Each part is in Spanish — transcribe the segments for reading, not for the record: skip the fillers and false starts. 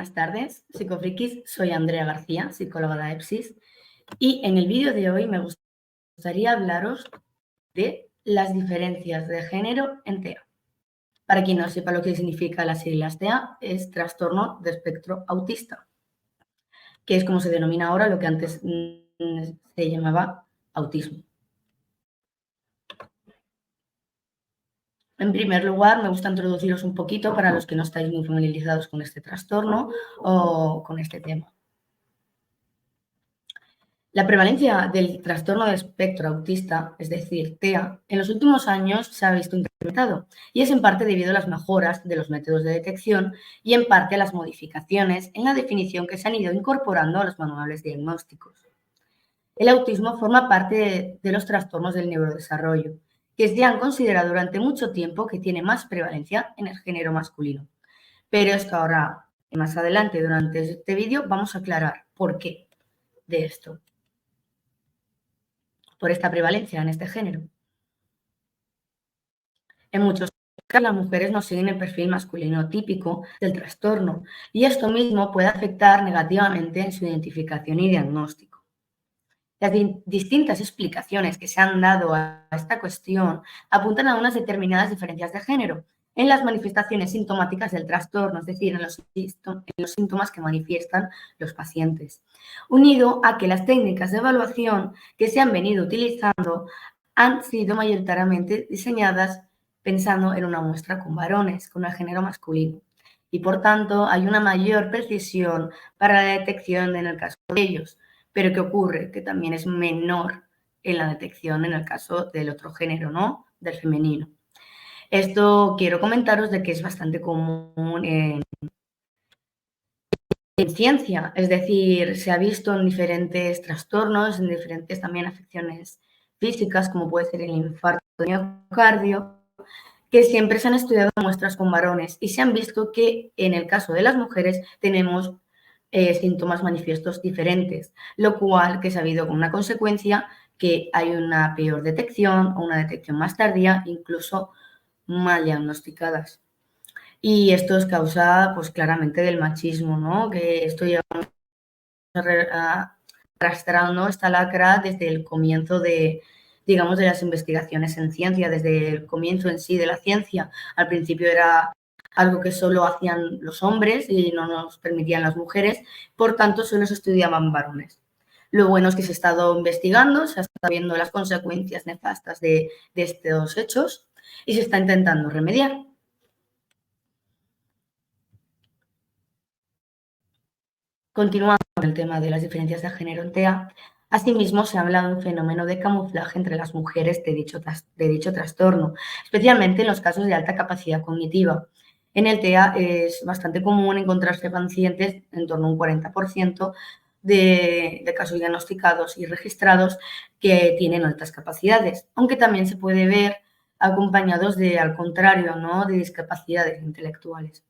Buenas tardes, psicofrikis. Soy Andrea García, psicóloga de AEPSIS, y en el vídeo de hoy me gustaría hablaros de las diferencias de género en TEA. Para quien no sepa lo que significa las siglas TEA, es trastorno de espectro autista, que es como se denomina ahora lo que antes se llamaba autismo. En primer lugar, me gusta introduciros un poquito para los que no estáis muy familiarizados con este trastorno o con este tema. La prevalencia del trastorno de espectro autista, es decir, TEA, en los últimos años se ha visto incrementado y es en parte debido a las mejoras de los métodos de detección y en parte a las modificaciones en la definición que se han ido incorporando a los manuales diagnósticos. El autismo forma parte de los trastornos del neurodesarrollo, que se han considerado durante mucho tiempo que tiene más prevalencia en el género masculino. Pero es que ahora, más adelante durante este vídeo, vamos a aclarar por qué de esto. Por esta prevalencia en este género. En muchos casos, las mujeres no siguen el perfil masculino típico del trastorno y esto mismo puede afectar negativamente en su identificación y diagnóstico. Las distintas explicaciones que se han dado a esta cuestión apuntan a unas determinadas diferencias de género en las manifestaciones sintomáticas del trastorno, es decir, en los síntomas que manifiestan los pacientes, unido a que las técnicas de evaluación que se han venido utilizando han sido mayoritariamente diseñadas pensando en una muestra con varones, con el género masculino, y por tanto hay una mayor precisión para la detección en el caso de ellos. Pero ¿qué ocurre? Que también es menor en la detección en el caso del otro género, ¿no? Del femenino. Esto quiero comentaros de que es bastante común en ciencia, es decir, se ha visto en diferentes trastornos, en diferentes también afecciones físicas, como puede ser el infarto de miocardio, que siempre se han estudiado muestras con varones y se han visto que en el caso de las mujeres tenemos síntomas manifiestos diferentes, lo cual que se ha habido con una consecuencia que hay una peor detección o una detección más tardía, incluso mal diagnosticadas. Y esto es causa, pues claramente, del machismo, ¿no? Que esto lleva arrastrando esta lacra desde el comienzo de, digamos, de las investigaciones en ciencia, desde el comienzo en sí de la ciencia. Al principio era algo que solo hacían los hombres y no nos permitían las mujeres, por tanto solo se estudiaban varones. Lo bueno es que se ha estado investigando, se ha estado viendo las consecuencias nefastas de estos hechos y se está intentando remediar. Continuando con el tema de las diferencias de género en TEA, asimismo se ha hablado de un fenómeno de camuflaje entre las mujeres de dicho trastorno, especialmente en los casos de alta capacidad cognitiva. En el TEA es bastante común encontrarse pacientes, en torno a un 40% de casos diagnosticados y registrados que tienen altas capacidades, aunque también se puede ver acompañados de, al contrario, ¿no?, de discapacidades intelectuales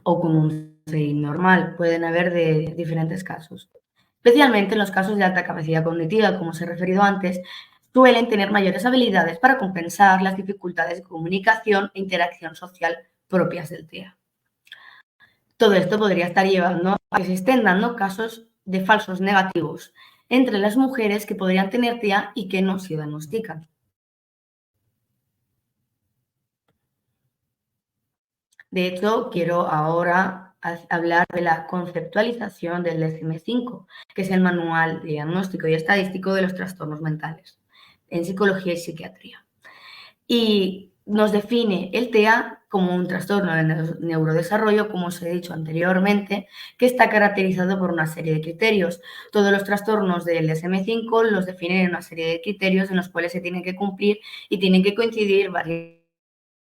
o con un CI normal. Pueden haber de diferentes casos. Especialmente en los casos de alta capacidad cognitiva, como os he referido antes, suelen tener mayores habilidades para compensar las dificultades de comunicación e interacción social propias del TEA. Todo esto podría estar llevando a que se estén dando casos de falsos negativos entre las mujeres que podrían tener TEA y que no se diagnostican. De hecho, quiero ahora hablar de la conceptualización del DSM-5, que es el Manual de Diagnóstico y Estadístico de los Trastornos Mentales, en Psicología y Psiquiatría. Y nos define el TEA como un trastorno de neurodesarrollo, como os he dicho anteriormente, que está caracterizado por una serie de criterios. Todos los trastornos del DSM-5 los definen en una serie de criterios en los cuales se tienen que cumplir y tienen que coincidir varios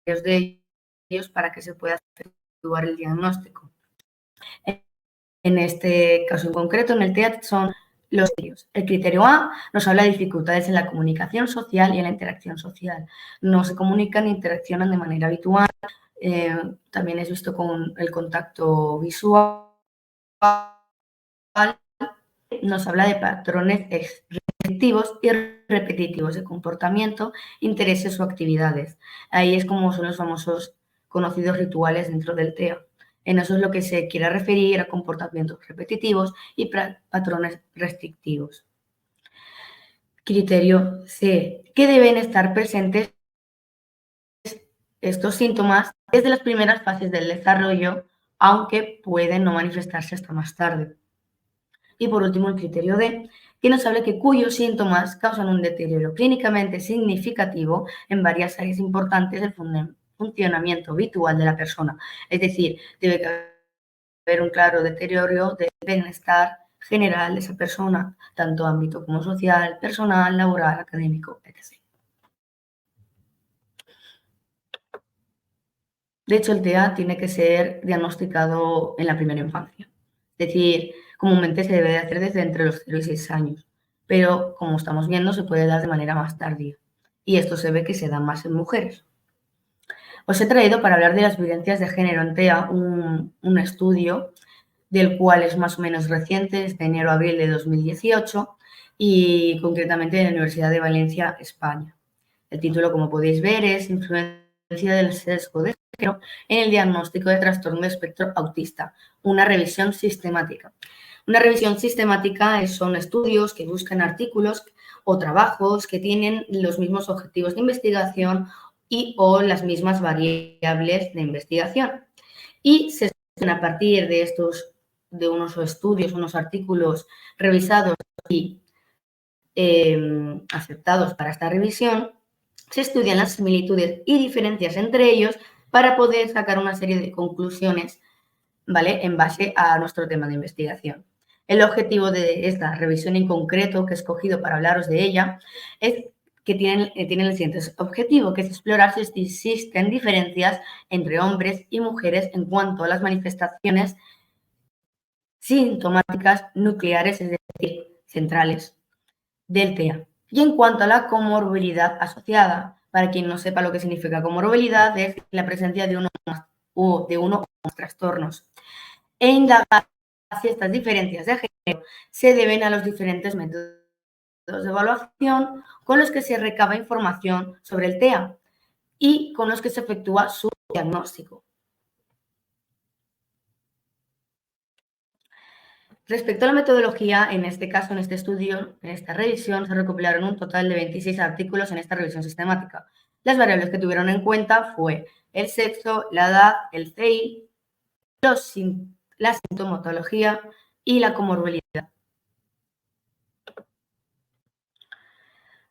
de ellos para que se pueda efectuar el diagnóstico. En este caso en concreto, en el TEA, son los criterios. El criterio A nos habla de dificultades en la comunicación social y en la interacción social. No se comunican ni interaccionan de manera habitual. También es visto con el contacto visual. Nos habla de patrones restrictivos y repetitivos de comportamiento, intereses o actividades. Ahí es como son los famosos conocidos rituales dentro del TEA. En eso es lo que se quiere referir a comportamientos repetitivos y patrones restrictivos. Criterio C. Que deben estar presentes estos síntomas desde las primeras fases del desarrollo, aunque pueden no manifestarse hasta más tarde. Y por último, el criterio D, que nos habla que cuyos síntomas causan un deterioro clínicamente significativo en varias áreas importantes del funcionamiento habitual de la persona. Es decir, debe haber un claro deterioro del bienestar general de esa persona, tanto ámbito como social, personal, laboral, académico, etc. De hecho, el TEA tiene que ser diagnosticado en la primera infancia. Es decir, comúnmente se debe de hacer desde entre los 0 y 6 años, pero como estamos viendo, se puede dar de manera más tardía. Y esto se ve que se da más en mujeres. Os he traído para hablar de las violencias de género en TEA un estudio del cual es más o menos reciente, es de enero-abril de 2018 y concretamente de la Universidad de Valencia, España. El título, como podéis ver, es Influencia del sesgo de género en el diagnóstico de trastorno de espectro autista, una revisión sistemática. Una revisión sistemática son estudios que buscan artículos o trabajos que tienen los mismos objetivos de investigación y o las mismas variables de investigación. Y se estudian a partir de de unos estudios, unos artículos revisados y aceptados para esta revisión, se estudian las similitudes y diferencias entre ellos para poder sacar una serie de conclusiones, ¿vale?, en base a nuestro tema de investigación. El objetivo de esta revisión en concreto, que he escogido para hablaros de ella, es que tienen el siguiente objetivo, que es explorar si existen diferencias entre hombres y mujeres en cuanto a las manifestaciones sintomáticas nucleares, es decir, centrales, del TEA. Y en cuanto a la comorbilidad asociada, para quien no sepa lo que significa comorbilidad, es la presencia de uno o más trastornos. E indagar si estas diferencias de género se deben a los diferentes métodos de evaluación con los que se recaba información sobre el TEA y con los que se efectúa su diagnóstico. Respecto a la metodología, en este caso, en este estudio, en esta revisión, se recopilaron un total de 26 artículos en esta revisión sistemática. Las variables que tuvieron en cuenta fue el sexo, la edad, el CI, la sintomatología y la comorbilidad.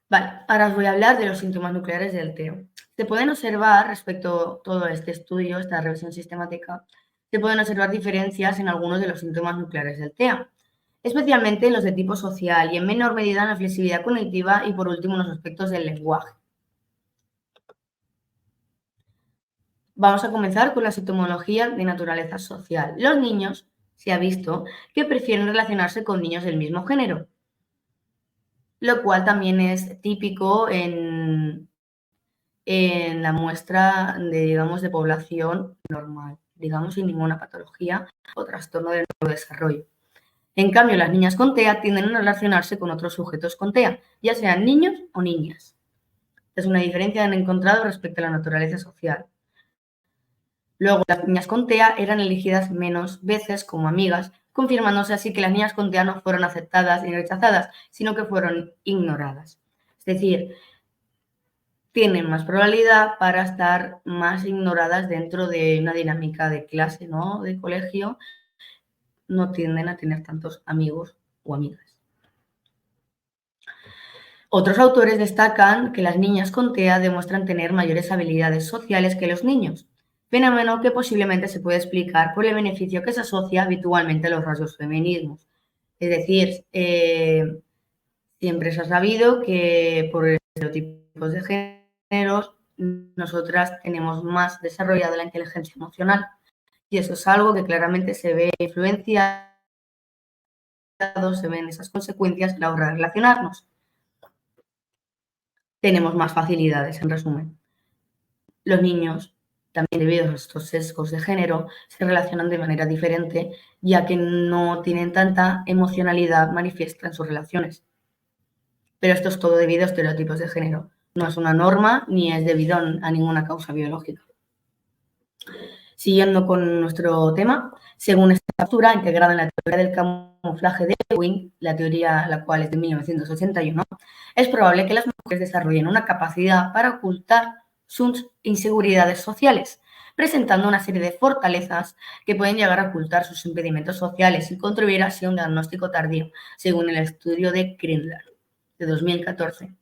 Vale, ahora os voy a hablar de los síntomas nucleares del TEA. Se pueden observar, respecto a todo este estudio, esta revisión sistemática, se pueden observar diferencias en algunos de los síntomas nucleares del TEA, especialmente en los de tipo social y en menor medida en la flexibilidad cognitiva y por último en los aspectos del lenguaje. Vamos a comenzar con la sintomología de naturaleza social. Los niños, se ha visto, que prefieren relacionarse con niños del mismo género, lo cual también es típico en la muestra de, digamos, de población normal, digamos, sin ninguna patología o trastorno del neurodesarrollo. En cambio, las niñas con TEA tienden a relacionarse con otros sujetos con TEA, ya sean niños o niñas. Es una diferencia que han encontrado respecto a la naturaleza social. Luego, las niñas con TEA eran elegidas menos veces como amigas, confirmándose así que las niñas con TEA no fueron aceptadas ni rechazadas, sino que fueron ignoradas. Es decir, tienen más probabilidad para estar más ignoradas dentro de una dinámica de clase, ¿no?, de colegio, no tienden a tener tantos amigos o amigas. Otros autores destacan que las niñas con TEA demuestran tener mayores habilidades sociales que los niños, fenómeno que posiblemente se puede explicar por el beneficio que se asocia habitualmente a los rasgos femeninos. Es decir, siempre se ha sabido que por estereotipos de géneros nosotras tenemos más desarrollada la inteligencia emocional y eso es algo que claramente se ve influenciado, se ven esas consecuencias a la hora de relacionarnos. Tenemos más facilidades, en resumen. Los niños, también debido a estos sesgos de género, se relacionan de manera diferente, ya que no tienen tanta emocionalidad manifiesta en sus relaciones. Pero esto es todo debido a estereotipos de género. No es una norma ni es debido a ninguna causa biológica. Siguiendo con nuestro tema, según esta postura, integrada en la teoría del camuflaje de Ewing, la teoría la cual es de 1981, es probable que las mujeres desarrollen una capacidad para ocultar sus inseguridades sociales, presentando una serie de fortalezas que pueden llegar a ocultar sus impedimentos sociales y contribuir así a un diagnóstico tardío, según el estudio de Grindler, de 2014.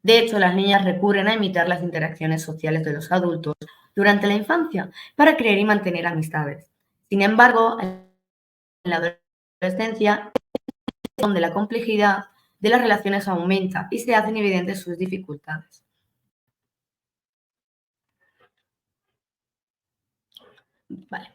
De hecho, las niñas recurren a imitar las interacciones sociales de los adultos durante la infancia para crear y mantener amistades. Sin embargo, en la adolescencia es donde la complejidad de las relaciones aumenta y se hacen evidentes sus dificultades. Vale.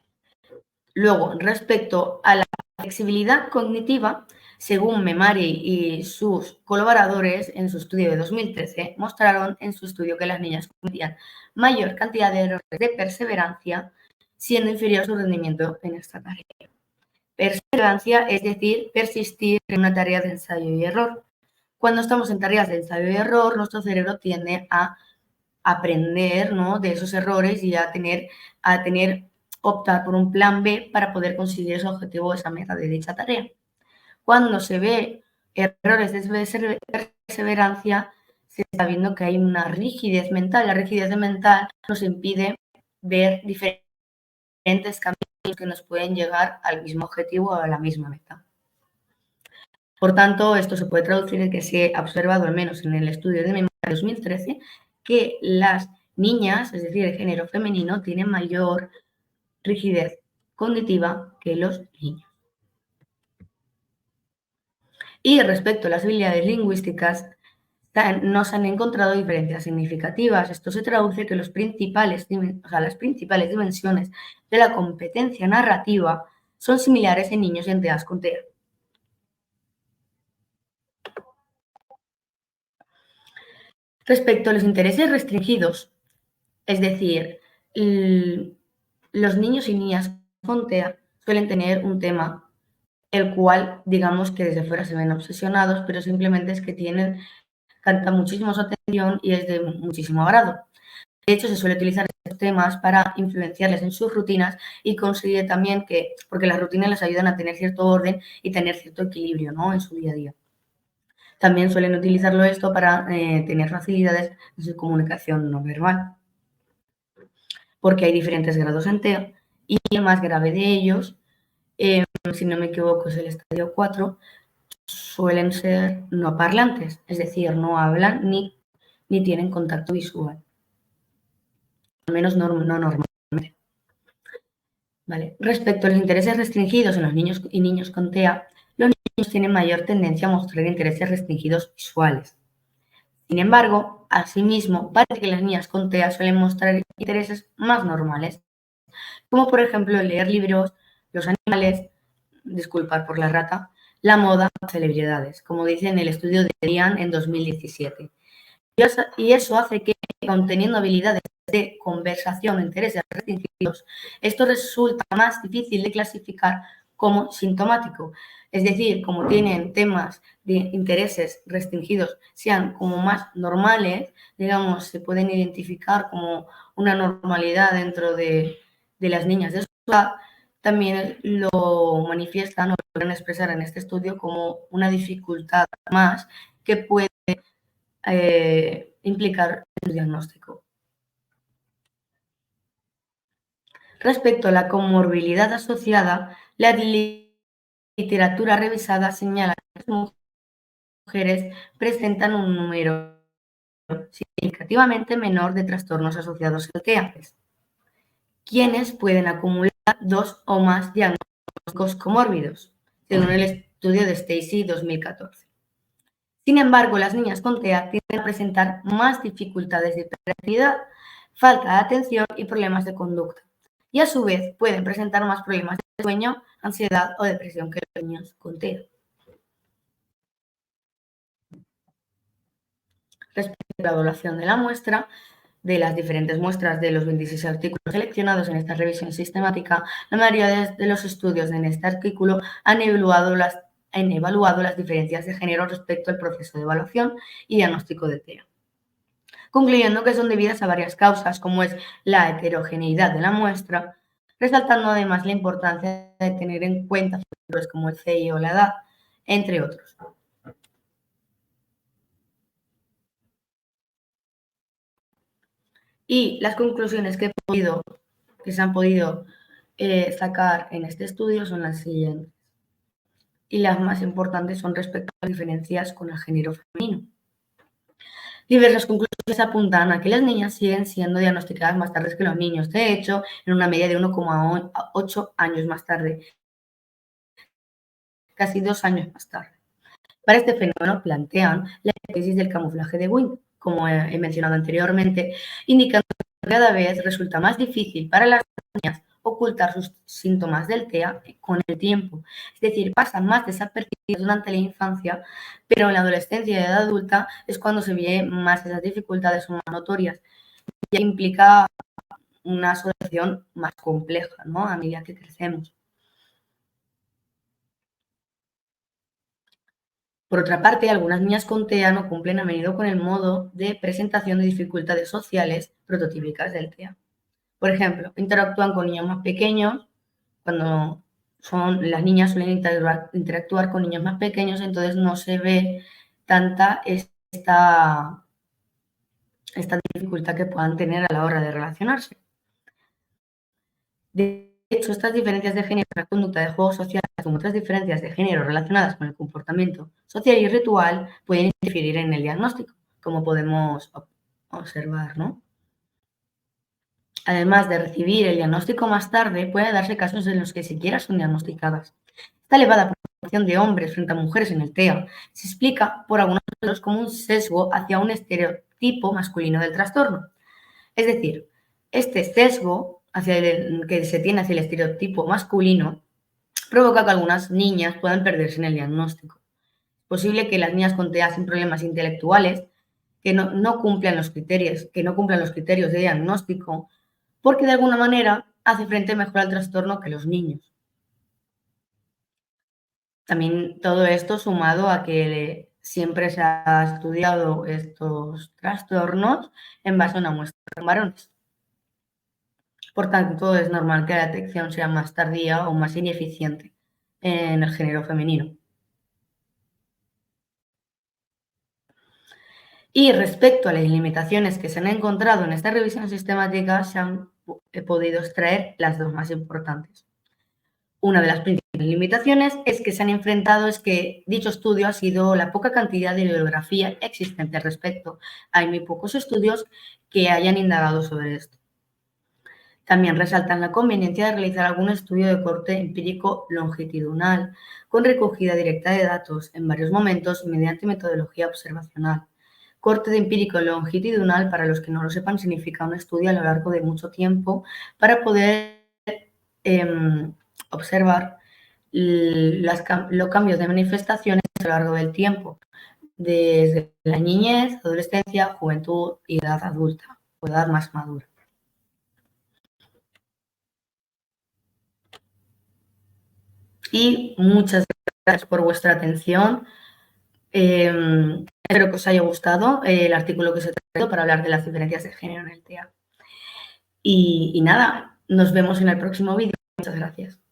Luego, respecto a la flexibilidad cognitiva, según Memari y sus colaboradores en su estudio de 2013, mostraron en su estudio que las niñas cometían mayor cantidad de errores de perseverancia, siendo inferior su rendimiento en esta tarea. Perseverancia es decir, persistir en una tarea de ensayo y error. Cuando estamos en tareas de ensayo y error, nuestro cerebro tiende a aprender, ¿no?, de esos errores y a optar por un plan B para poder conseguir ese objetivo o esa meta de dicha tarea. Cuando se ve errores de perseverancia, se está viendo que hay una rigidez mental. La rigidez mental nos impide ver diferentes caminos que nos pueden llegar al mismo objetivo o a la misma meta. Por tanto, esto se puede traducir en que se ha observado, al menos en el estudio de memoria de 2013, que las niñas, es decir, el género femenino, tienen mayor rigidez cognitiva que los niños. Y respecto a las habilidades lingüísticas, no se han encontrado diferencias significativas. Esto se traduce que las principales dimensiones de la competencia narrativa son similares en niños y en TEA con TEA. Respecto a los intereses restringidos, es decir, los niños y niñas con TEA suelen tener un tema el cual, digamos que desde fuera se ven obsesionados, pero simplemente es que captan muchísimo su atención y es de muchísimo agrado. De hecho, se suele utilizar estos temas para influenciarles en sus rutinas y conseguir también porque las rutinas les ayudan a tener cierto orden y tener cierto equilibrio, ¿no?, en su día a día. También suelen utilizarlo esto para tener facilidades en su comunicación no verbal, porque hay diferentes grados en TEA y el más grave de ellos, si no me equivoco, es el estadio 4, suelen ser no parlantes, es decir, no hablan ni tienen contacto visual, al menos no normalmente. Vale. Respecto a los intereses restringidos en los niños y niños con TEA, los niños tienen mayor tendencia a mostrar intereses restringidos visuales. Sin embargo, asimismo, parece que las niñas con TEA suelen mostrar intereses más normales, como por ejemplo leer libros, los animales, disculpar por la rata, la moda, celebridades, como dice en el estudio de Diane en 2017. Y eso hace que, conteniendo habilidades de conversación o intereses restringidos, esto resulta más difícil de clasificar como sintomático. Es decir, como tienen temas de intereses restringidos, sean como más normales, digamos, se pueden identificar como una normalidad dentro de las niñas de su edad, también lo manifiestan o lo pueden expresar en este estudio como una dificultad más que puede implicar el diagnóstico. Respecto a la comorbilidad asociada, la literatura revisada señala que las mujeres presentan un número significativamente menor de trastornos asociados al TEA, quienes pueden acumular 2 o más diagnósticos comórbidos, según el estudio de Stacy 2014. Sin embargo, las niñas con TEA tienden a presentar más dificultades de hiperactividad, falta de atención y problemas de conducta. Y a su vez pueden presentar más problemas de sueño, ansiedad o depresión que los niños con TEA. Respecto a la evaluación de la muestra, de las diferentes muestras de los 26 artículos seleccionados en esta revisión sistemática, la mayoría de los estudios en este artículo han evaluado las diferencias de género respecto al proceso de evaluación y diagnóstico de TEA. concluyendo que son debidas a varias causas, como es la heterogeneidad de la muestra, resaltando además la importancia de tener en cuenta factores como el CI o la edad, entre otros. Y las conclusiones que se han podido sacar en este estudio son las siguientes. Y las más importantes son respecto a las diferencias con el género femenino. Diversas conclusiones apuntan a que las niñas siguen siendo diagnosticadas más tarde que los niños, de hecho, en una media de 1,8 años más tarde, casi 2 años más tarde. Para este fenómeno plantean la hipótesis del camuflaje de Wynne, como he mencionado anteriormente, indicando que cada vez resulta más difícil para las niñas ocultar sus síntomas del TEA con el tiempo. Es decir, pasan más desapercibidos durante la infancia, pero en la adolescencia y edad adulta es cuando se ven más esas dificultades más notorias, y implica una asociación más compleja, ¿no?, a medida que crecemos. Por otra parte, algunas niñas con TEA no cumplen a menudo con el modo de presentación de dificultades sociales prototípicas del TEA. Por ejemplo, interactúan con niños más pequeños, cuando las niñas suelen interactuar con niños más pequeños, entonces no se ve tanta esta dificultad que puedan tener a la hora de relacionarse. De hecho, estas diferencias de género en la conducta de juegos sociales, como otras diferencias de género relacionadas con el comportamiento social y ritual, pueden interferir en el diagnóstico, como podemos observar, ¿no? Además de recibir el diagnóstico más tarde, puede darse casos en los que siquiera son diagnosticadas. Esta elevada proporción de hombres frente a mujeres en el TEA se explica por algunos casos como un sesgo hacia un estereotipo masculino del trastorno. Es decir, este sesgo que se tiene hacia el estereotipo masculino provoca que algunas niñas puedan perderse en el diagnóstico. Es posible que las niñas con TEA sin problemas intelectuales que no cumplan los criterios de diagnóstico, porque de alguna manera hace frente mejor al trastorno que los niños. También todo esto sumado a que siempre se ha estudiado estos trastornos en base a una muestra de varones. Por tanto, es normal que la detección sea más tardía o más ineficiente en el género femenino. Y respecto a las limitaciones que se han encontrado en esta revisión sistemática, se han podido extraer las dos más importantes. Una de las principales limitaciones que se han enfrentado es que dicho estudio ha sido la poca cantidad de bibliografía existente al respecto. Hay muy pocos estudios que hayan indagado sobre esto. También resaltan la conveniencia de realizar algún estudio de corte empírico longitudinal con recogida directa de datos en varios momentos mediante metodología observacional. Corte de empírico longitudinal, para los que no lo sepan, significa un estudio a lo largo de mucho tiempo para poder observar los cambios de manifestaciones a lo largo del tiempo, desde la niñez, adolescencia, juventud y edad adulta o edad más madura. Y muchas gracias por vuestra atención. Espero que os haya gustado el artículo que os he traído para hablar de las diferencias de género en el TEA. Y nada, nos vemos en el próximo vídeo. Muchas gracias.